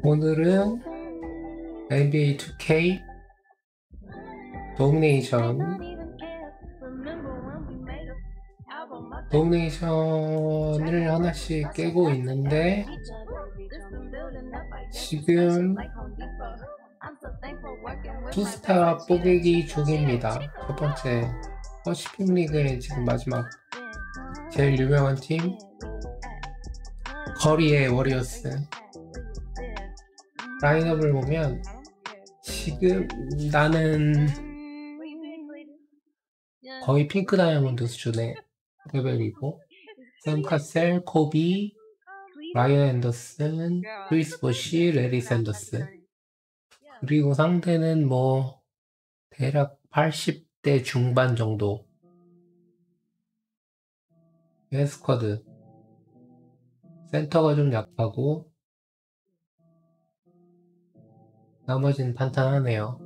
오늘은 NBA 2K 도미네이션을 하나씩 깨고 있는데 지금 투스타 뽀개기 중입니다. 첫 번째 퍼시픽 리그의 지금 마지막 제일 유명한 팀 거리의 워리어스 라인업을 보면 지금 나는 거의 핑크 다이아몬드 수준의 레벨이고 샘 카셀, 코비, 라이언 앤더슨, 크리스 보시, 레리 샌더스 그리고 상대는 뭐 대략 80대 중반 정도 스쿼드 센터가 좀 약하고 나머지는 탄탄하네요.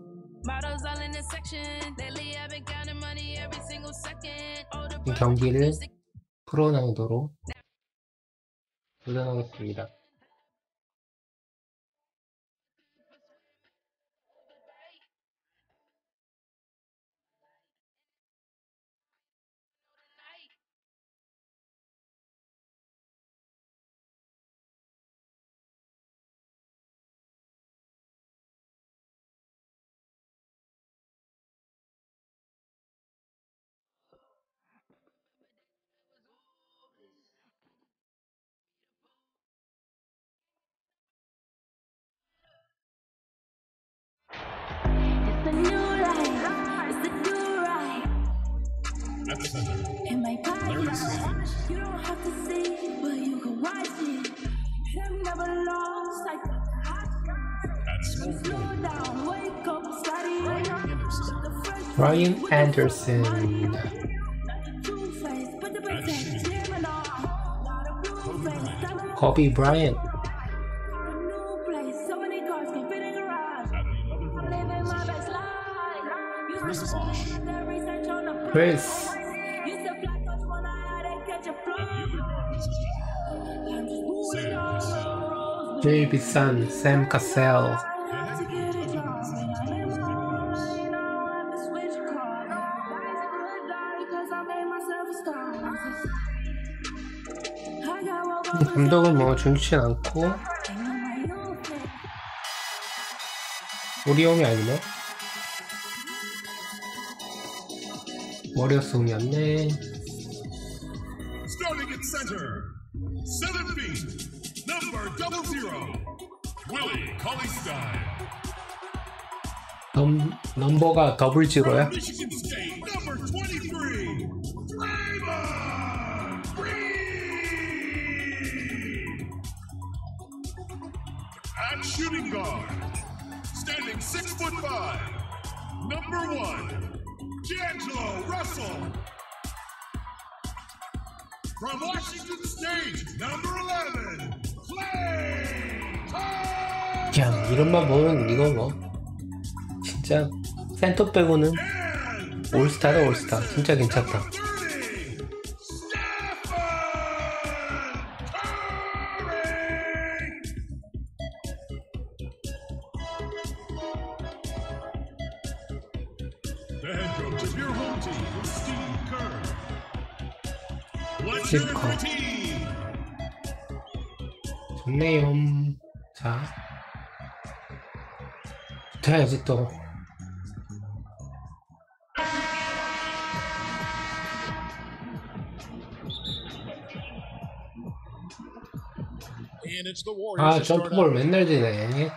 이 경기를 풀어나오도록 도전하겠습니다. In my pocket, you don't have to see, but you can watch it. I'm never lost, I got the hot. Slow down, wake up, study. Ryan Anderson, Kobe Bryant, Chris, JB Sam Cassell, 감독은 뭐 중요치 않고 우리 형이 아니네. 워리어스 형이었네. Starting at center, 7 feet, number 00, Willie Cauley-Stein. 넘버가 더블 지로야? Michigan State, number 23, Draymond Green. At shooting guard, standing 6'5", number 1, D'Angelo Russell. From Washington State, number 11, Clay Thompson. 야, 이름만 보면 이거 뭐 진짜 센터 빼고는 올스타다 올스타. 진짜 괜찮다. The head coach of your home team, Steve Kerr. Let's Steve hear it for Kerr. the team. 좋네요. 자, 붙어야지 또. And it's the Warriors. 아, 점프볼 맨날 지네.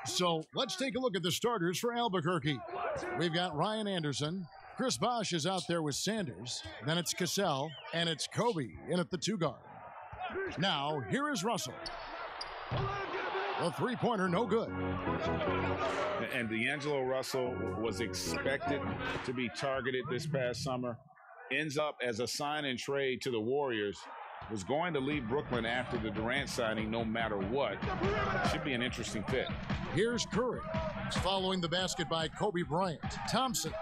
So let's take a look at the starters for Albuquerque. We've got Ryan Anderson. Chris Bosh is out there with Sanders. Then it's Cassell. And it's Kobe in at the 2 guard. Now, here is Russell. The three-pointer, no good. And D'Angelo Russell was expected to be targeted this past summer. Ends up as a sign and trade to the Warriors. Was going to leave Brooklyn after the Durant signing no matter what. Should be an interesting fit. Here's Curry. It's following the basket by Kobe Bryant. Thompson.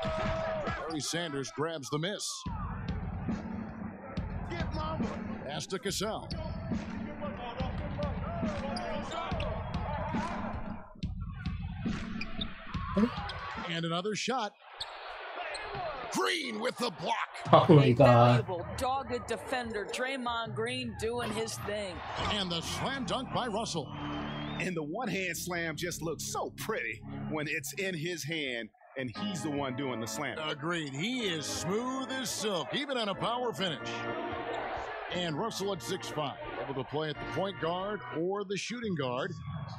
Larry Sanders grabs the miss. Pass to Cassell. And another shot. Green with the block. Oh A my god. valuable, dogged defender, Draymond Green doing his thing. And the slam dunk by Russell. And the one-hand slam just looks so pretty when it's in his hand and he's the one doing the slam. Agreed. He is smooth as silk, even on a power finish. And Russell at 6'5", able to play at the point guard or the shooting guard.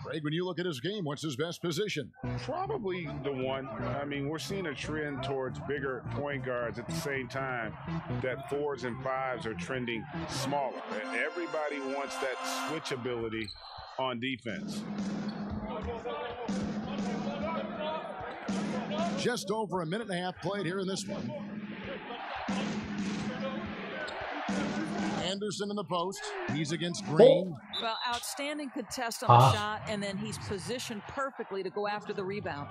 Greg, when you look at his game, what's his best position? Probably the one. I mean, we're seeing a trend towards bigger point guards at the same time that 4s and 5s are trending smaller. Everybody wants that switch ability on defense. Just over a minute and a half played here in this one. Anderson in the post. He's against Green. Well, outstanding contest on the shot, and then he's positioned perfectly to go after the rebound.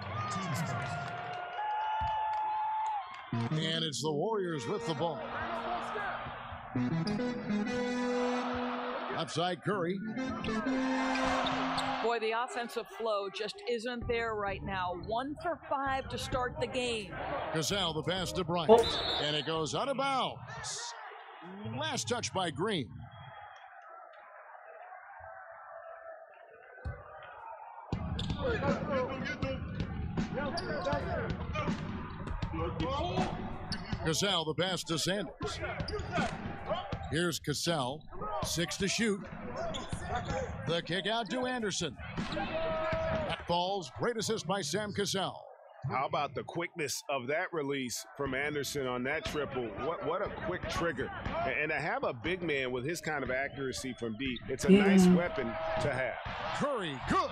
And it's the Warriors with the ball. Outside Curry. Boy, the offensive flow just isn't there right now. 1 for 5 to start the game. Cassell, the pass to Bryant. And it goes out of bounds. Last touch by Green. Cassell, the pass to Sanders. Here's Cassell. 6 to shoot. The kick out to Anderson. That falls. Great assist by Sam Cassell. How about the quickness of that release from Anderson on that triple? What a quick trigger. And to have a big man with his kind of accuracy from deep, it's a nice weapon to have. Curry, good.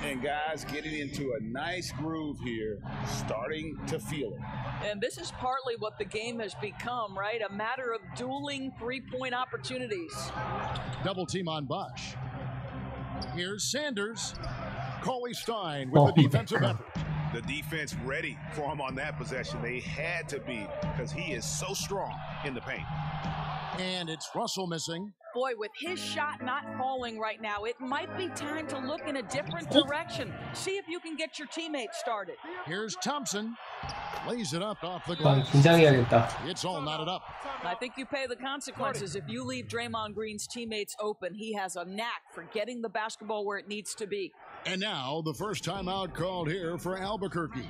And guys getting into a nice groove here, starting to feel it. And this is partly what the game has become, right? A matter of dueling three-point opportunities. Double team on Bosch. Here's Sanders. Cauley Stein with the defensive effort. The defense ready for him on that possession. They had to be because he is so strong in the paint. And it's Russell missing. Boy, with his shot not falling right now, it might be time to look in a different direction. See if you can get your teammates started. Here's Thompson. Lays it up off the glass. 긴장해야겠다. It's all knotted up. I think you pay the consequences. If you leave Draymond Green's teammates open, he has a knack for getting the basketball where it needs to be. And now, the first timeout called here for Albuquerque.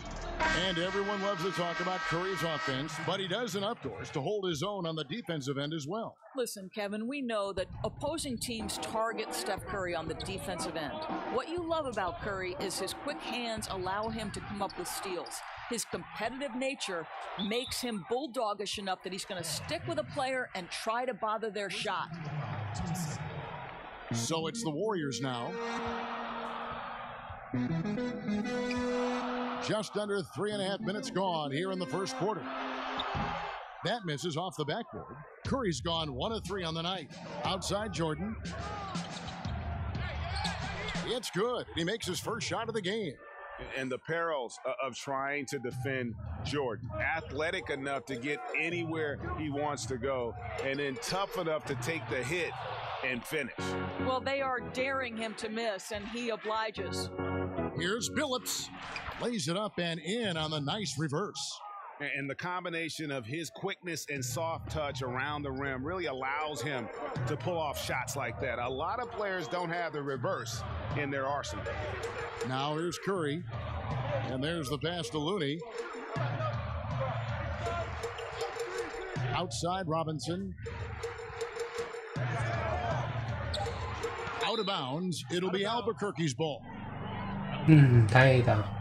And everyone loves to talk about Curry's offense, but he does enough doors to hold his own on the defensive end as well. Listen, Kevin, we know that opposing teams target Steph Curry on the defensive end. What you love about Curry is his quick hands allow him to come up with steals. His competitive nature makes him bulldogish enough that he's going to stick with a player and try to bother their shot. So it's the Warriors now. Just under 3.5 minutes gone here in the first quarter. That misses off the backboard. Curry's gone 1 of 3 on the night. Outside Jordan. It's good. He makes his first shot of the game. And the perils of trying to defend Jordan. Athletic enough to get anywhere he wants to go, and then tough enough to take the hit and finish. Well, they are daring him to miss, and he obliges. Here's Billups. Lays it up and in on the nice reverse. And the combination of his quickness and soft touch around the rim really allows him to pull off shots like that. A lot of players don't have the reverse in their arsenal. Now here's Curry. And there's the pass to Looney. Outside Robinson. Out of bounds. It'll be Albuquerque's ball. 다행이다.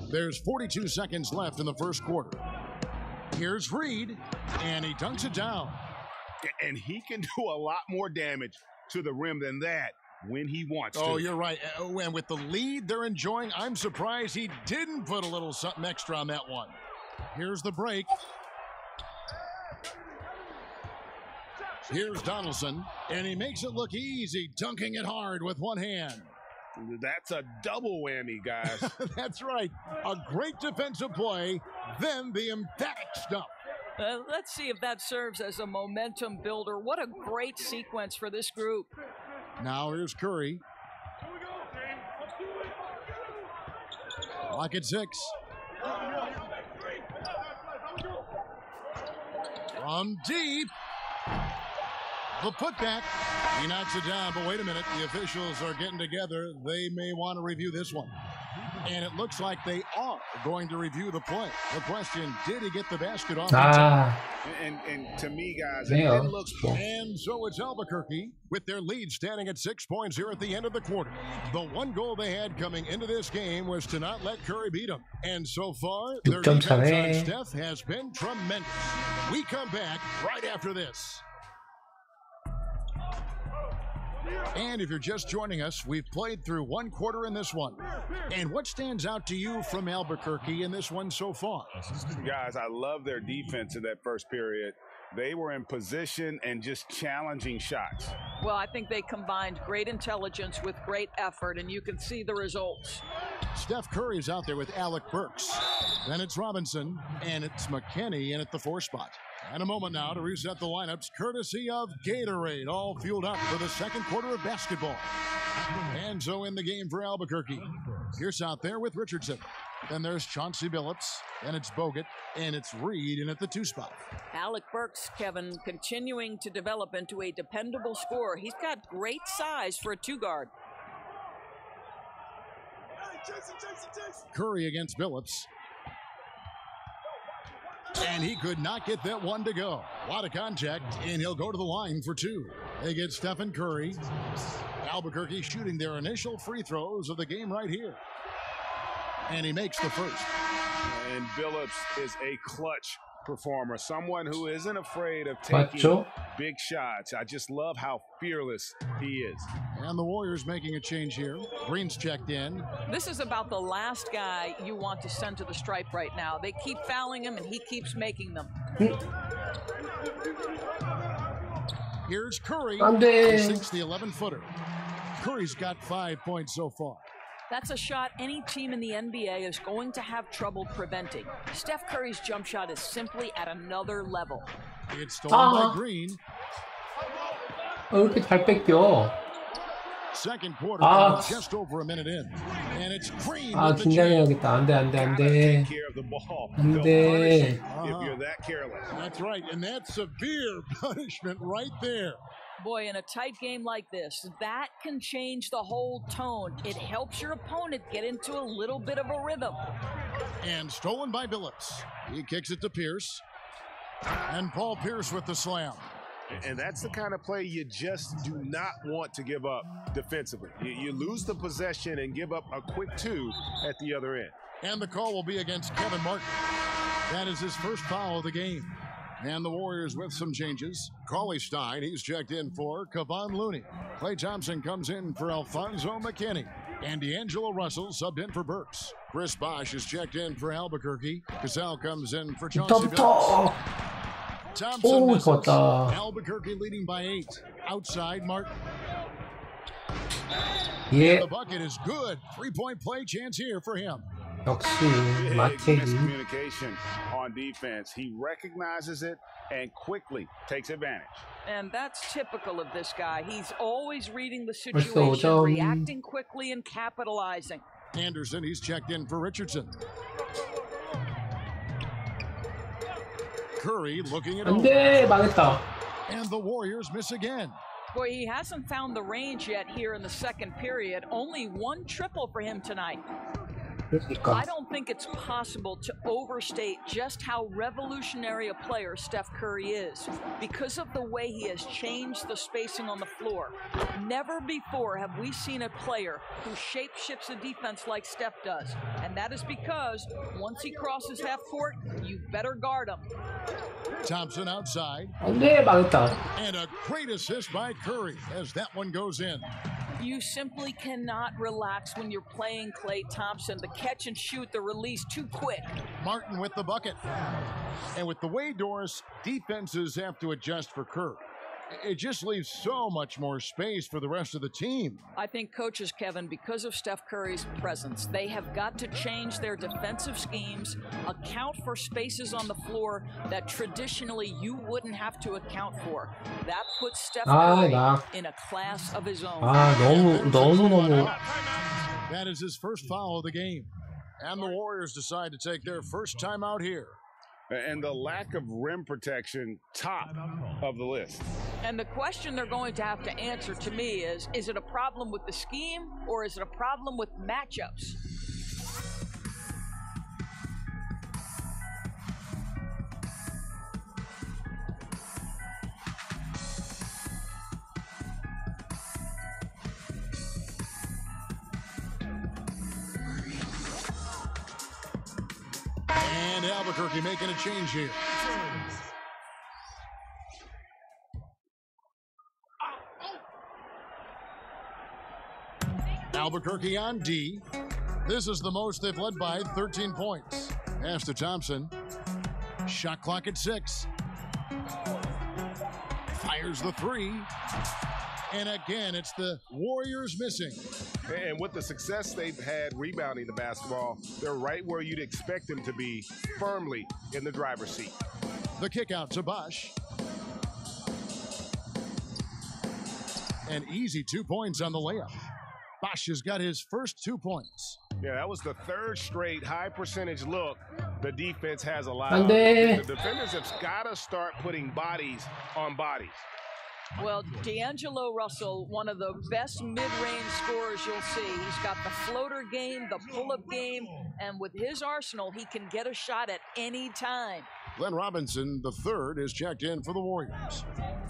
There's 42 seconds left in the first quarter. Here's Reed, and he dunks it down. And he can do a lot more damage to the rim than that when he wants to. Oh, you're right. And with the lead they're enjoying, I'm surprised he didn't put a little something extra on that one. Here's the break. Here's Donaldson, and he makes it look easy, dunking it hard with one hand. That's a double whammy, guys. That's right. A great defensive play, then the emphatic stuff. Let's see if that serves as a momentum builder. What a great sequence for this group. Now here's Curry. Clock at 6. From deep. The putback. He knocks it down, but wait a minute. The officials are getting together. They may want to review this one. And it looks like they are going to review the play. The question, did he get the basket off? And to me, guys, Yeah. it looks... And so it's Albuquerque with their lead standing at 6 points here at the end of the quarter. The one goal they had coming into this game was to not let Curry beat them. And so far, their 6점 defense on 차네. Steph has been tremendous. We come back right after this. And if you're just joining us, we've played through one quarter in this one. And what stands out to you from Albuquerque in this one so far? Guys, I love their defense in that first period. They were in position and just challenging shots. Well, I think they combined great intelligence with great effort, and you can see the results. Steph Curry's out there with Alec Burks. Then it's Robinson, and it's McKinney in at the 4 spot. And a moment now to reset the lineups, courtesy of Gatorade, all fueled up for the second quarter of basketball. And so in the game for Albuquerque. Pierce out there with Richardson. Then there's Chauncey Billups, and it's Bogut, and it's Reed in at the 2 spot. Alec Burks, Kevin, continuing to develop into a dependable scorer. He's got great size for a 2-guard. Curry against Billups. And he could not get that one to go. A lot of contact, and he'll go to the line for 2. They get Stephen Curry. Albuquerque shooting their initial free throws of the game right here. And he makes the first. And Billups is a clutch performer, someone who isn't afraid of taking 맞죠? big shots. I just love how fearless he is. And the Warriors making a change here. Green's checked in. This is about the last guy you want to send to the stripe right now. They keep fouling him, and he keeps making them. Here's Curry. 안 돼. He sinks the 11-footer. Curry's got 5 points so far. That's a shot any team in the NBA is going to have trouble preventing. Steph Curry's jump shot is simply at another level. It's stolen by Green. 왜 이렇게 잘 뺏겨? Second quarter, just over a minute in. And it's Green with the jam. 긴장해야겠다. 안 돼, 안 돼, 안 Gotta 돼. take care of the ball. 안 They'll 돼. punish you if you're that careless. That's right, and that's severe punishment right there. Boy, in a tight game like this, that can change the whole tone. It helps your opponent get into a little bit of a rhythm. And stolen by Billups. He kicks it to Pierce. And Paul Pierce with the slam. And that's the kind of play you just do not want to give up defensively. You lose the possession and give up a quick 2 at the other end. And the call will be against Kevin Martin. That is his first foul of the game. And the Warriors with some changes. Cauley Stein, he's checked in for Kevon Looney. Klay Thompson comes in for Alfonso McKinney. And D'Angelo Russell subbed in for Burks. Chris Bosh is checked in for Albuquerque. Cassell comes in for Chauncey Billups. Thompson 오, misses. 좋았다. Albuquerque leading by 8. Outside Martin. 예, The bucket is good. 3-point play chance here for him. 역시 Big 마태기. miscommunication on defense. He recognizes it and quickly takes advantage. And that's typical of this guy. He's always reading the 벌써 situation, 5점. reacting quickly and capitalizing. Anderson, he's checked in for Richardson. Curry looking it 안 over. 돼, 망했다. And the Warriors miss again. Boy, he hasn't found the range yet here in the second period. Only 1 triple for him tonight. 그러니까. I don't think it's possible to overstate just how revolutionary a player Steph Curry is because of the way he has changed the spacing on the floor. Never before have we seen a player who shape-shifts a defense like Steph does. And that is because once he crosses half court, you better guard him. Thompson outside. 안 돼, 망했다. And a great assist by Curry as that one goes in. You simply cannot relax when you're playing Klay Thompson. The catch and shoot, the release too quick. Martin with the bucket. And with the way, Doris, defenses have to adjust for Curry. It just leaves so much more space for the rest of the team. I think coaches, Kevin, because of Steph Curry's presence, they have got to change their defensive schemes, account for spaces on the floor that traditionally you wouldn't have to account for. That puts Steph Curry in a class of his own. 너무. That is his first foul of the game. And the Warriors decide to take their first timeout here. And the lack of rim protection, top of the list. And the question they're going to have to answer to me is it a problem with the scheme or is it a problem with matchups? And Albuquerque making a change here. Albuquerque on D. This is the most they've led by 13 points. Pass to Thompson. Shot clock at 6. Fires the 3. And again, it's the Warriors missing. And with the success they've had rebounding the basketball, they're right where you'd expect them to be, firmly in the driver's seat. The kick out to Bosch. An easy 2 points on the layup. Bosch has got his first 2 points. Yeah, that was the third straight high percentage look the defense has allowed. The defenders have got to start putting bodies on bodies. Well, D'Angelo Russell, one of the best mid-range scorers you'll see. He's got the floater game, the pull-up game, and with his arsenal, he can get a shot at any time. Glenn Robinson, the third, is checked in for the Warriors.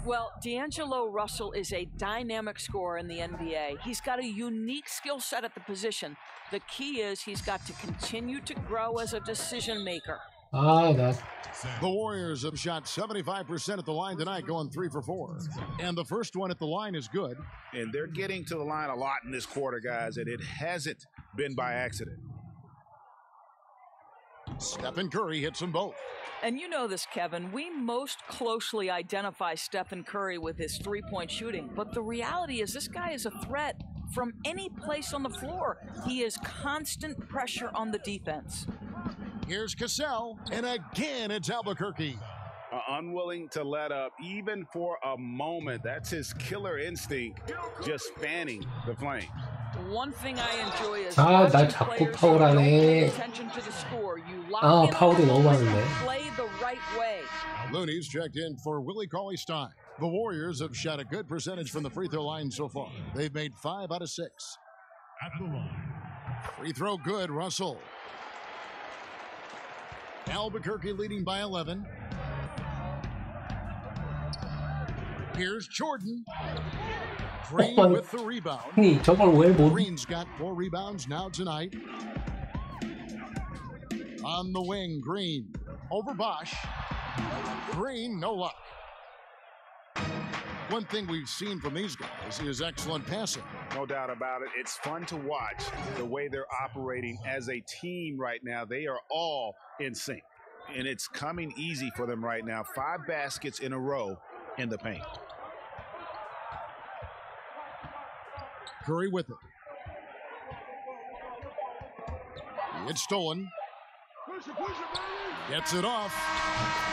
Well, D'Angelo Russell is a dynamic scorer in the NBA. He's got a unique skill set at the position. The key is he's got to continue to grow as a decision maker. The Warriors have shot 75% at the line tonight, going 3 for 4. And the first one at the line is good. And they're getting to the line a lot in this quarter, guys, and it hasn't been by accident. Stephen Curry hits them both. And you know this, Kevin. We most closely identify Stephen Curry with his three-point shooting. But the reality is this guy is a threat from any place on the floor. He is constant pressure on the defense. Here's Cassell, and again it's Albuquerque. Unwilling to let up, even for a moment. That's his killer instinct, just fanning the flame. One thing I enjoy is 나 자꾸 파울하네. 파울이 너무 많은데. Play the right way. Looney's checked in for Willie Cauley-Stein. The Warriors have shot a good percentage from the free throw line so far. They've made 5 out of 6. At the line. Free throw good, Russell. Albuquerque leading by 11. Here's Jordan. Green with the rebound. 저걸 왜 못? Green's got 4 rebounds now tonight. On the wing, Green. Over Bosch. Green, no luck. One thing we've seen from these guys is excellent passing. No doubt about it. It's fun to watch the way they're operating as a team right now. They are all in sync, and it's coming easy for them right now. 5 baskets in a row in the paint. Curry with it. It's stolen. Gets it off.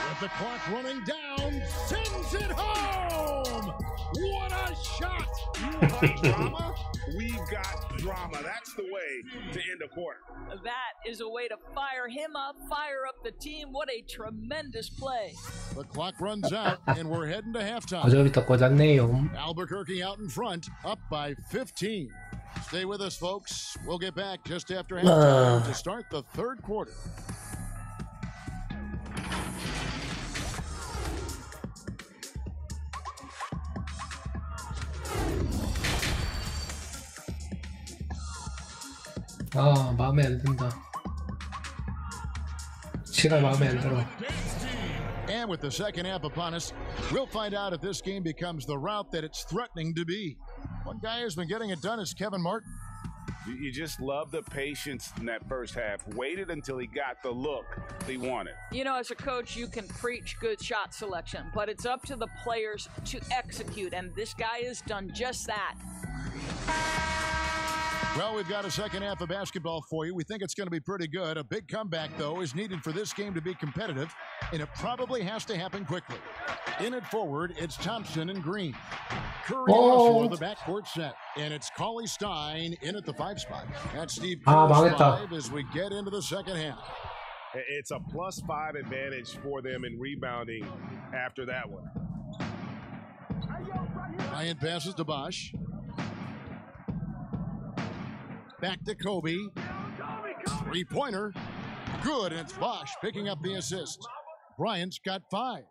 With the clock running down. Sends it home. What a shot. You want drama? We've got drama. That's the way to end a quarter. That is a way to fire him up, fire up the team. What a tremendous play. The clock runs out, and we're heading to halftime. 어제부터 꽂았네요. Albuquerque out in front, up by 15. Stay with us, folks. We'll get back just after halftime to start the third quarter. 마음에 안 든다. 시간 마음에 안 들어. And with the second half upon us, we'll find out if this game becomes the route that it's threatening to be. One guy who's been getting it done is Kevin Martin. You just love the patience in that first half. Waited until he got the look he wanted. You know, as a coach, you can preach good shot selection, but it's up to the players to execute, and this guy has done just that. Well, we've got a second half of basketball for you. We think it's going to be pretty good. A big comeback, though, is needed for this game to be competitive, and it probably has to happen quickly. In it forward, it's Thompson and Green. Curry and Russell are the backcourt set, and it's Cauley Stein in at the 5 spot. That's Steve Kerr's 5 as we get into the second half. It's a +5 advantage for them in rebounding after that one. Bryant passes to Bosch. Back to Kobe. 3-pointer. Good, and it's Bosch picking up the assist. Bryant's got 5.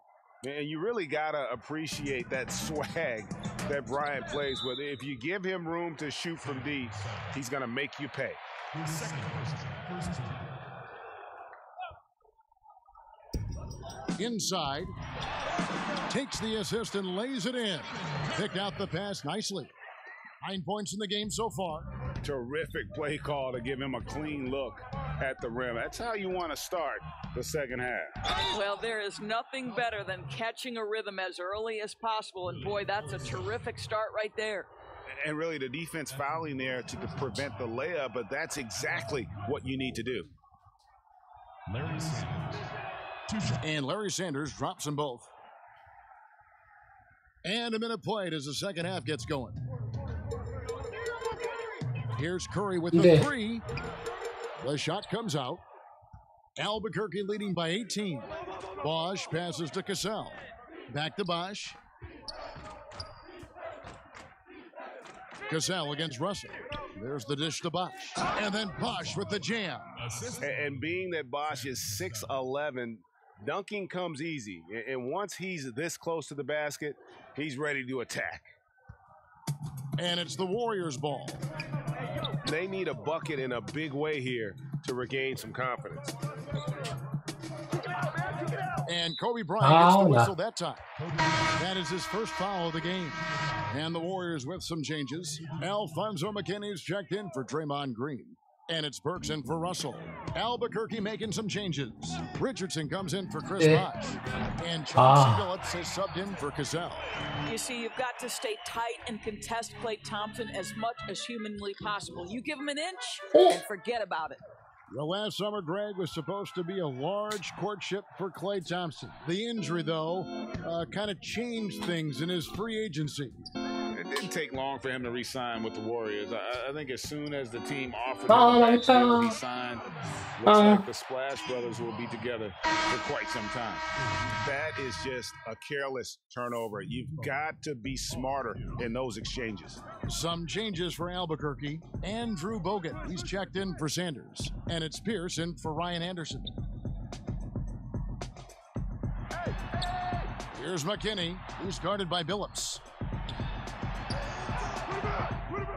And you really got to appreciate that swag that Bryant plays with. If you give him room to shoot from deep, he's going to make you pay. Inside. Takes the assist and lays it in. Picked out the pass nicely. 9 points in the game so far. Terrific play call to give him a clean look at the rim. That's how you want to start the second half. Well, there is nothing better than catching a rhythm as early as possible, and boy, that's a terrific start right there. And really, the defense fouling there to prevent the layup, but that's exactly what you need to do. And Larry Sanders drops them both. And a minute played as the second half gets going. Here's Curry with the 3. The shot comes out. Albuquerque leading by 18. Bosch passes to Cassell. Back to Bosch. Cassell against Russell. There's the dish to Bosch. And then Bosch with the jam. And being that Bosch is 6'11", dunking comes easy. And once he's this close to the basket, he's ready to attack. And it's the Warriors' ball. They need a bucket in a big way here to regain some confidence. And Kobe Bryant gets the whistle that time. That is his first foul of the game. And the Warriors with some changes. Alfonso McKinney's checked in for Draymond Green. And it's Burks in for Russell. Albuquerque making some changes. Richardson comes in for Chris Bosh. And Chauncey Billups has subbed in for Cassell. You see, you've got to stay tight and contest Klay Thompson as much as humanly possible. You give him an inch and forget about it. Well, last summer, Greg, was supposed to be a large courtship for Klay Thompson. The injury, though, kind of changed things in his free agency. It didn't take long for him to re-sign with the Warriors. I think as soon as the team offered him that deal, he signed. Looks like the Splash Brothers will be together for quite some time. That is just a careless turnover. You've got to be smarter in those exchanges. Some changes for Albuquerque. Andrew Bogut, he's checked in for Sanders. And it's Pierce in for Ryan Anderson. Here's McKinney, who's guarded by Billups.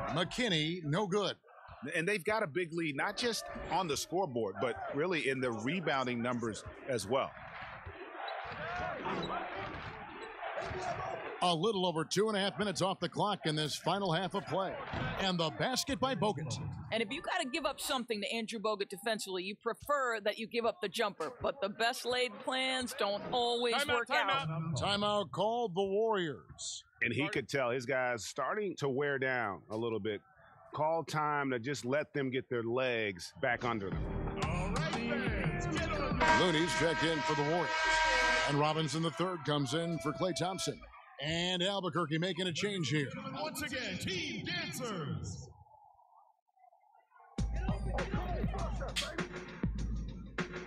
McKinney, no good. And they've got a big lead, not just on the scoreboard, but really in the rebounding numbers as well. A little over 2.5 minutes off the clock in this final half of play. And the basket by Bogut. And if you got to give up something to Andrew Bogut defensively, you prefer that you give up the jumper. But the best laid plans don't always work out. Timeout called the Warriors. And he could tell his guys starting to wear down a little bit. Call time to just let them get their legs back under them. Looney's checked in for the Warriors. And Robinson III comes in for Klay Thompson. And Albuquerque making a change here. Once again, Team Dancers.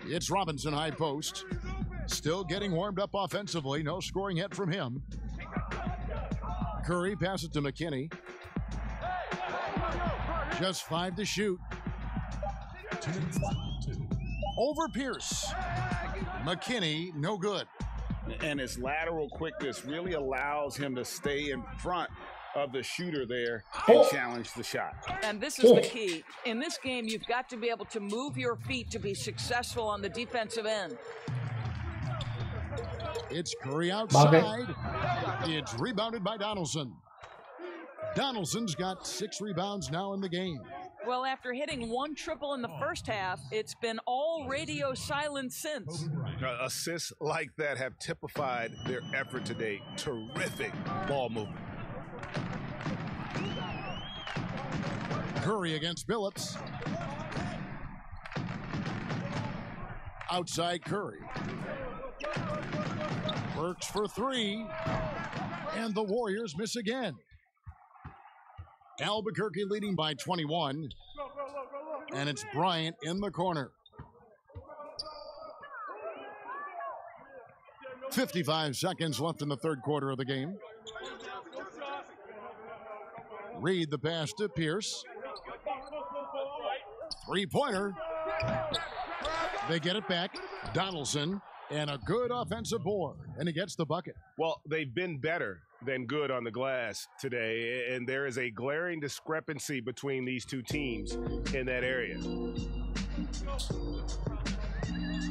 It's Robinson high post. Still getting warmed up offensively. No scoring yet from him. Curry passes to McKinney. Just 5 to shoot. Over Pierce. McKinney, no good. And his lateral quickness really allows him to stay in front of the shooter there and challenge the shot. And this is the key. In this game, you've got to be able to move your feet to be successful on the defensive end. It's Curry outside. It's rebounded by Donaldson. Donaldson's got 6 rebounds now in the game. Well, after hitting one triple in the first half, it's been all radio silence since. Assists like that have typified their effort today. Terrific ball movement. Curry against Billups. Outside Curry. Works for three. And the Warriors miss again. Albuquerque leading by 21. And it's Bryant in the corner. 55 seconds left in the third quarter of the game. Reed the pass to Pierce. Three-pointer. They get it back. Donaldson and a good offensive board. And he gets the bucket. Well, they've been better than good on the glass today, and there is a glaring discrepancy between these two teams in that area.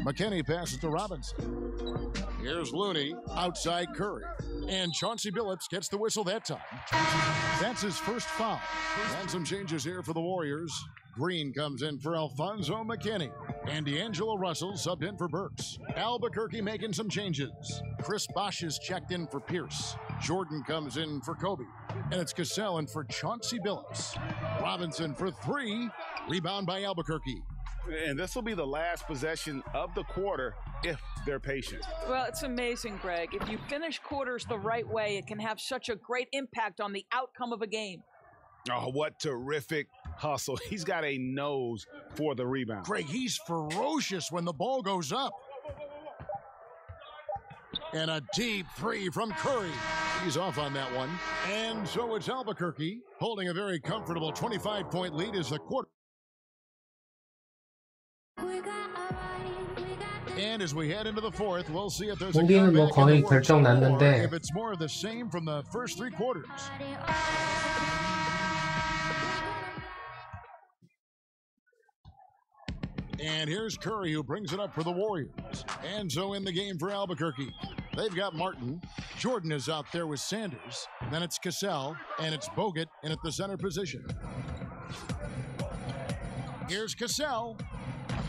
McKinney passes to Robinson. Here's Looney, outside Curry. And Chauncey Billups gets the whistle that time. That's his first foul. And some changes here for the Warriors. Green comes in for Alfonso McKinney. And D'Angelo Russell subbed in for Burks. Albuquerque making some changes. Chris Bosh is checked in for Pierce. Jordan comes in for Kobe. And it's Cassell in for Chauncey Billups. Robinson for three. Rebound by Albuquerque. And this will be the last possession of the quarter if they're patient. Well, it's amazing, Greg. If you finish quarters the right way, it can have such a great impact on the outcome of a game. Oh, what terrific hustle. He's got a nose for the rebound. Greg, he's ferocious when the ball goes up. And a deep three from Curry. He's off on that one. And so it's Albuquerque holding a very comfortable 25-point lead as the quarter. And as we head into the fourth, we'll see if there's a 우리는 뭐 comeback 거의 in the works 결정 or 났는데 if it's more of the same from the first three quarters. And here's Curry who brings it up for the Warriors. And so in the game for Albuquerque. They've got Martin. Jordan is out there with Sanders. Then it's Cassell. And it's Bogut in at the center position. Here's Cassell.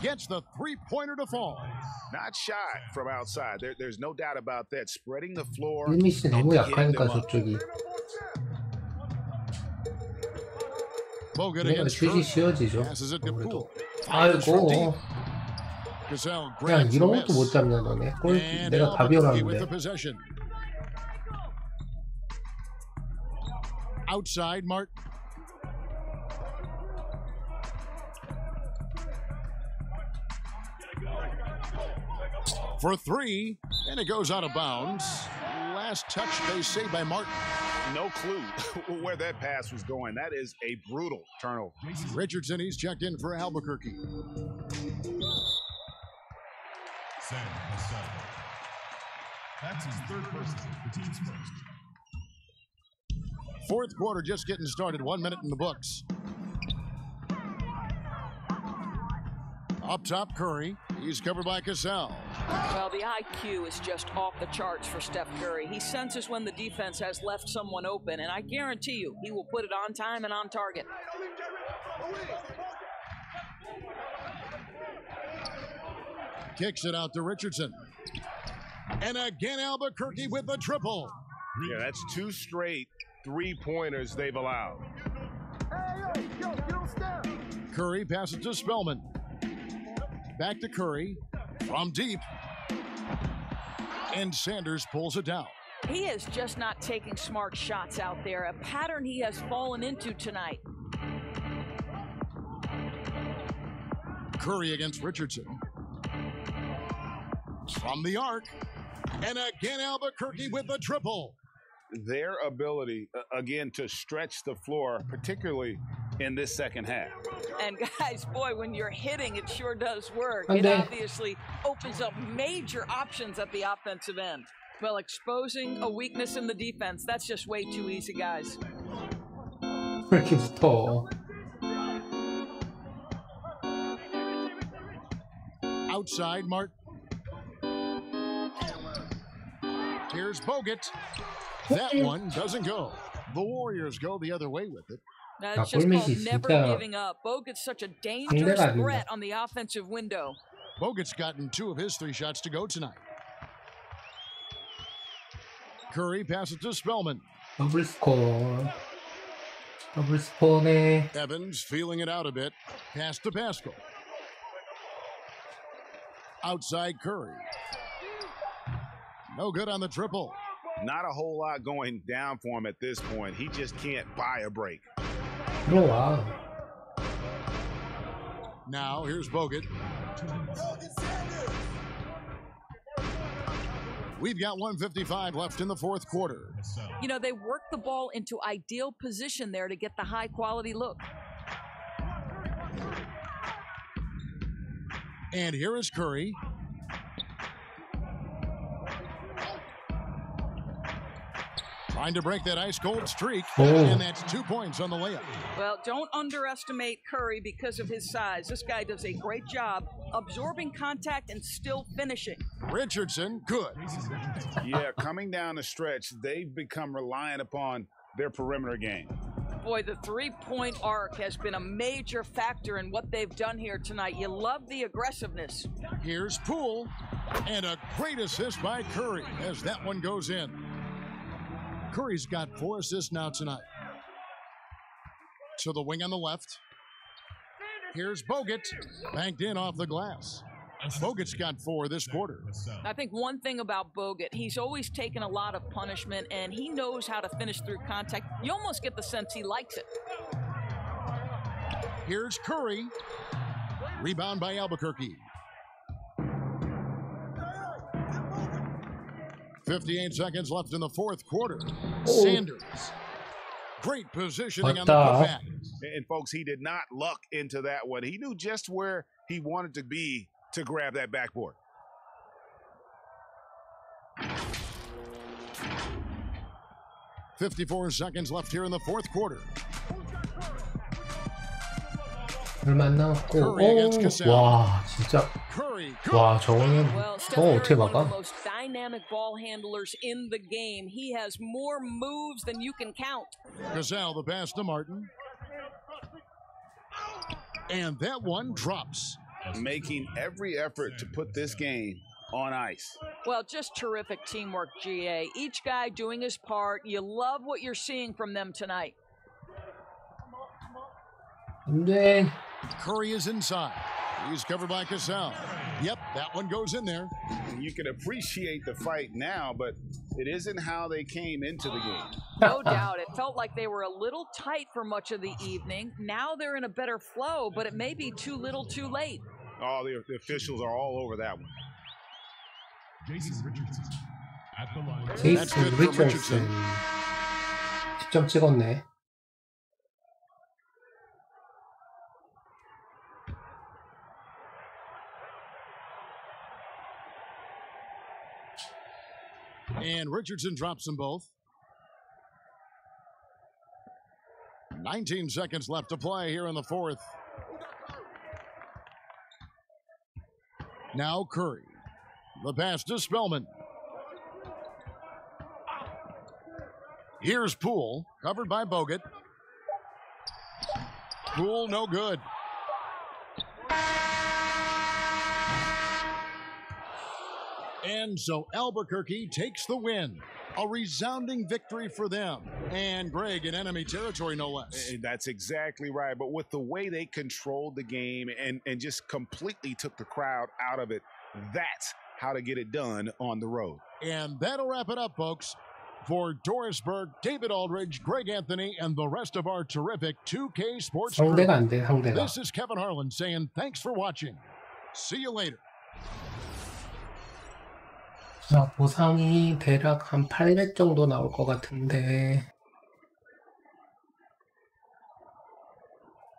Gets the three-pointer to fall. Not shy from outside. There's no doubt about that. Spreading the floor. 일미씨 너무 and hitting 약하니까 them up. 저쪽이 Bogut 내가 against 슛이 Curry. 쉬워지죠. Passes it to 아무래도. Poole. Fires from deep. 아이고 Cassell 그냥 grabs the 이런 것도 못 miss. 잡냐 너네. 골 And 내가 다 Albuquerque with the 비워놨는데. possession. Outside Martin. For three, and it goes out of bounds. Last touch, they say, by Martin. No clue where that pass was going. That is a brutal turnover. Richardson, he's checked in for Albuquerque. Sam Cassell. That's his third personal, the team's first. Fourth quarter just getting started. 1 minute in the books. Up top, Curry. He's covered by Cassell. Well, the IQ is just off the charts for Steph Curry. He senses when the defense has left someone open, and I guarantee you he will put it on time and on target. Kicks it out to Richardson. And again, Albuquerque with the triple. Yeah, that's two straight three-pointers they've allowed. Curry passes to Spellman. Back to Curry from deep. And Sanders pulls it down. He is just not taking smart shots out there, a pattern he has fallen into tonight. Curry against Richardson. From the arc. And again, Albuquerque with the triple. Their ability, again, to stretch the floor, particularly in this second half. And guys, boy, when you're hitting, it sure does work. And It then- obviously opens up major options at the offensive end. Well, exposing a weakness in the defense, that's just way too easy, guys. 왜 이렇게 붙어? Outside, Martin. Here's Bogut. That one doesn't go. The Warriors go the other way with it. That's just 골밑이 called never 진짜 giving up. Bogut's such a dangerous 상대가 아닙니다. threat on the offensive window. Bogut's gotten 2 of his 3 shots to go tonight. Curry passes to Spellman. 더블 스코어. 더블 스코어네. Evans feeling it out a bit. Pass to Pascal. Outside Curry. No good on the triple. Not a whole lot going down for him at this point. He just can't buy a break. 들어와. Now here's Bogut. We've got 1:55 left in the 4th quarter. You know, they work the ball into ideal position there to get the high quality look. And here is Curry. Trying to break that ice-cold streak. And that's 2 points on the layup. Well, don't underestimate Curry because of his size. This guy does a great job absorbing contact and still finishing. Richardson, good. Yeah, coming down the stretch, they've become reliant upon their perimeter game. Boy, the three-point arc has been a major factor in what they've done here tonight. You love the aggressiveness. Here's Poole. And a great assist by Curry as that one goes in. Curry's got 4 assists now tonight. To the wing on the left. Here's Bogut. Banked in off the glass. Bogut's got 4 this quarter. I think one thing about Bogut, he's always taken a lot of punishment, and he knows how to finish through contact. You almost get the sense he likes it. Here's Curry. Rebound by Albuquerque. 58 seconds left in the 4th quarter. Sanders. Great positioning on the putback. And folks, he did not luck into that one. He knew just where he wanted to be to grab that backboard. $54 seconds left here in the 4th quarter. 얼마 안 남았고. Curry against Cassell. 와, 진짜. Curry, 와, 저거는 Well, Steph 저거 Curry, 어떻게 one of the 막아? most dynamic ball handlers in the game. He has more moves than you can count. Cassell, the pass to Martin. And that one drops. Making every effort to put this game on ice. Well, just terrific teamwork, GA. Each guy doing his part. You love what you're seeing from them tonight. 안 돼. Curry is inside. He's covered by Cassell. Yep, that one goes in there. You can appreciate the fight now, but it isn't how they came into the game. No doubt. It felt like they were a little tight for much of the evening. Now they're in a better flow, but it may be too little too late. Oh, the officials are all over that one. Jason Richardson at the line. That's 제이슨 good for 리처슨. Richardson. 10점 찍었네. And Richardson drops them both. 19 seconds left to play here in the 4th. Now Curry. The pass to Spellman. Here's Poole, covered by Bogut. Poole, no good. And so Albuquerque takes the win. A resounding victory for them. And Greg in enemy territory, no less. That's exactly right. But with the way they controlled the game and just completely took the crowd out of it, that's how to get it done on the road. And that'll wrap it up, folks. For Doris Berg, David Aldridge, Greg Anthony, and the rest of our terrific 2K Sports crew. 상대가 안 돼, 상대가. This is Kevin Harlan saying thanks for watching. See you later. 자, 보상이 대략 한 800 정도 나올 것 같은데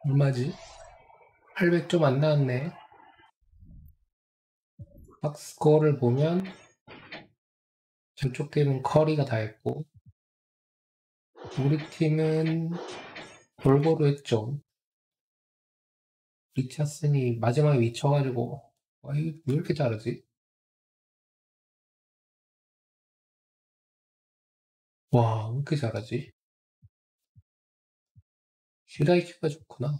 얼마지? 800 좀 안 나왔네. 박스코어를 보면 저쪽 팀은 커리가 다 했고 우리 팀은 골고루 했죠. 리차슨이 마지막에 미쳐가지고 와, 이거 왜 이렇게 잘하지? 와, 왜 이렇게 잘하지? 슈라이키가 좋구나.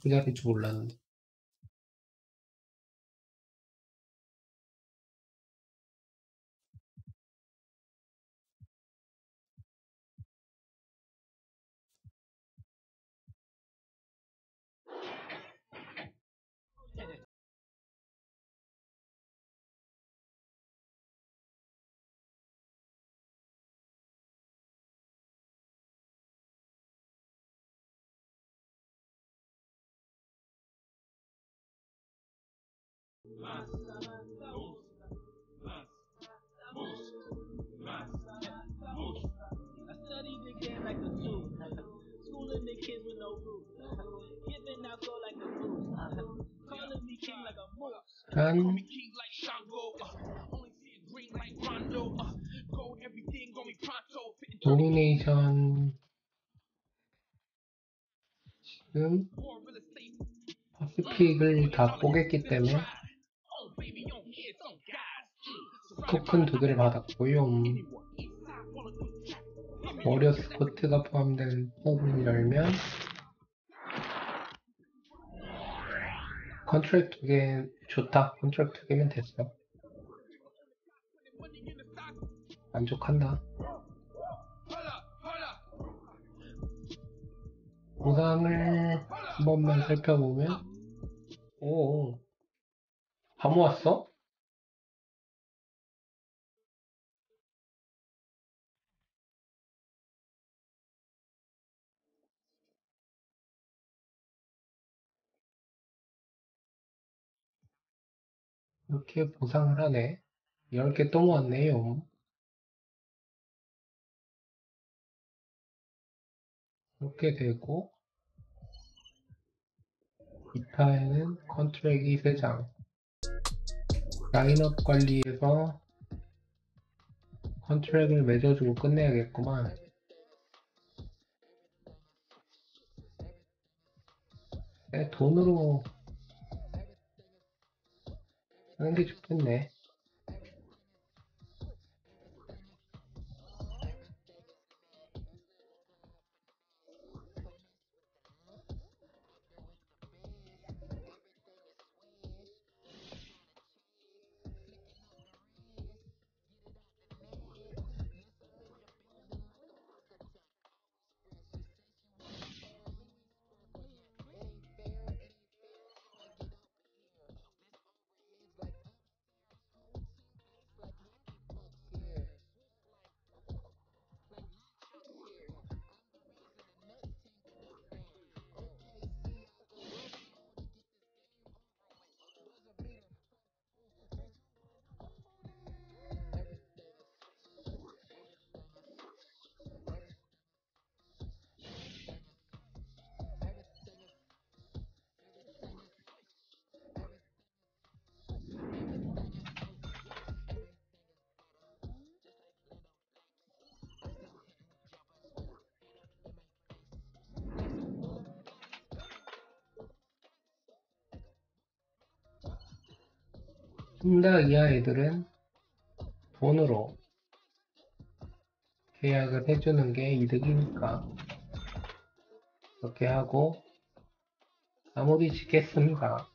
그 자리인 줄 몰랐는데. 한 도미네이션 지금 퍼시픽을 다 뽀겠기 때문에 토큰 2개를 받았고요. 워리어스 코트가 포함된 폰을 열면 컨트랙 2개 좋다. 컨트랙 2개면 됐어. 만족한다. 보상을 한 번만 살펴보면 오, 다 모았어? 이렇게 보상을 하네. 10개 또 모았네요. 이렇게 되고 기타에는 컨트랙이 3장. 라인업 관리에서 컨트랙을 맺어주고 끝내야겠구만. 돈으로 하는 게 좋겠네. 홈다 이하 애들은 돈으로 계약을 해주는 게 이득이니까 그렇게 하고 마무리 짓겠습니다.